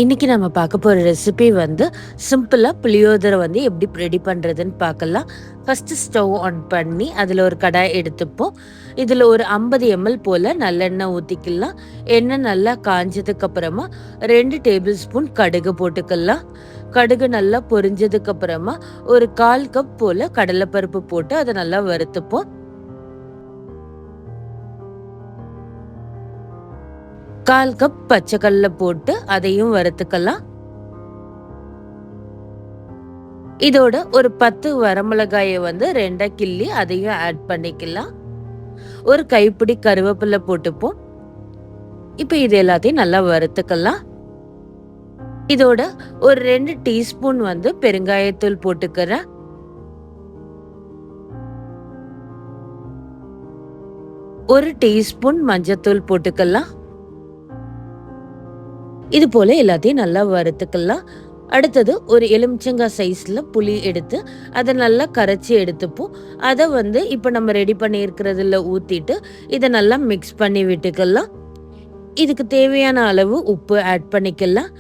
இன்னைக்கு நம்ம பார்க்க போற ரெசிபி வந்து சிம்பிளா புளியோதரை வந்து எப்படி ரெடி பண்றதுன்னு பார்க்கலாம். ஃபர்ஸ்ட் ஸ்டவ் ஆன் பண்ணி அதுல ஒரு கடாய் எடுத்துப்போம். இதுல ஒரு 50 ml போல நல்லெண்ணெய் ஊத்திக்கலாம். எண்ணெய் நல்லா காஞ்சதுக்கு அப்புறமா 2 டேபிள் ஸ்பூன் கடுகு போட்டுக்கலாம். கடுகு நல்லா பொரிஞ்சதுக்கு அப்புறமா ஒரு 1/4 கப் போல கடலைப்பருப்பு போட்டு அதை நல்லா வறுத்துப்போம். 1/4 கப் பச்சைக்கடலை போட்டு அதையும் வறுத்துக்கலாம். இதோட ஒரு 10 வரமிளகாயை வந்து 2 கிள்ளி அதையும் ஆட் பண்ணிக்கலாம். ஒரு கைப்பிடி கருவேப்பிலை போட்டுப்போம். இப்போ இது எல்லாத்தையும் நல்லா வறுத்துக்கலாம். இதோட ஒரு 2 டீஸ்பூன் வந்து பெருங்காயத்தூள் போட்டுக்கிறேன். ஒரு டீஸ்பூன் மஞ்சத்தூள் போட்டுக்கலாம். இது போல எல்லாத்தையும் நல்லா வறுத்துக்கலாம். அடுத்தது ஒரு எலுமிச்சங்காய் சைஸ்ல புளி எடுத்து அதை நல்லா கரைச்சி எடுத்துப்போம். அதை வந்து இப்போ நம்ம ரெடி பண்ணி இருக்கிறதுல ஊத்திட்டு இதை நல்லா மிக்ஸ் பண்ணி விட்டுக்கலாம். இதுக்கு தேவையான அளவு உப்பு ஆட் பண்ணிக்கலாம்.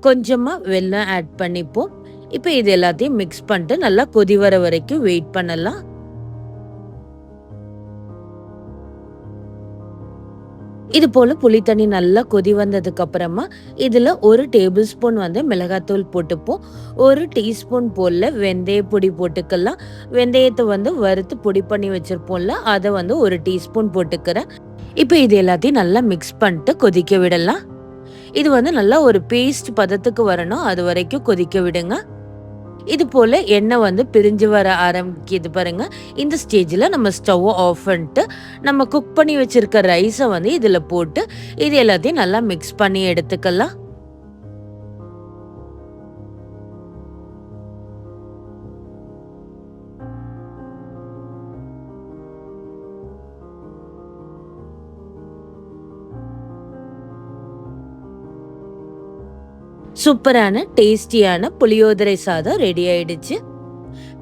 கொஞ்சமா வெல்லம் ஆட் பண்ணிப்போம். இப்போ இது எல்லாத்தையும் மிக்ஸ் பண்ணிட்டு நல்லா கொதி வர வரைக்கும் வெயிட் பண்ணலாம். இது போல புளி தண்ணி நல்லா கொதி வந்ததுக்கு அப்புறமா இதுல ஒரு டேபிள் ஸ்பூன் வந்து மிளகாத்தூள் போட்டுப்போம். ஒரு டீஸ்பூன் போல வெந்தய பொடி போட்டுக்கலாம். வெந்தயத்தை வந்து வறுத்து பொடி பண்ணி வச்சிருப்போம்ல, அதை வந்து ஒரு டீஸ்பூன் போட்டுக்கிறேன். இப்போ இது எல்லாத்தையும் நல்லா மிக்ஸ் பண்ணிட்டு கொதிக்க விடலாம். இது வந்து நல்லா ஒரு பேஸ்ட் பதத்துக்கு வரணும், அது வரைக்கும் கொதிக்க விடுங்க. இது போல எண்ணெய் வந்து பிரிஞ்சு வர ஆரம்பிக்குது பாருங்க. இந்த ஸ்டேஜில் நம்ம ஸ்டவ் ஆஃப் பண்ணிட்டு நம்ம குக் பண்ணி வச்சிருக்க ரைஸை வந்து இதில் போட்டு இது எல்லாத்தையும் நல்லா மிக்ஸ் பண்ணி எடுத்துக்கலாம். சூப்பரான டேஸ்டியான புளியோதரை சாதம் ரெடி ஆயிடுச்சு.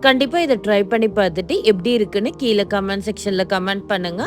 கண்டிப்பா இதை ட்ரை பண்ணி பார்த்துட்டு எப்படி இருக்குன்னு கீழே கமெண்ட் செக்ஷன்ல கமெண்ட் பண்ணுங்க.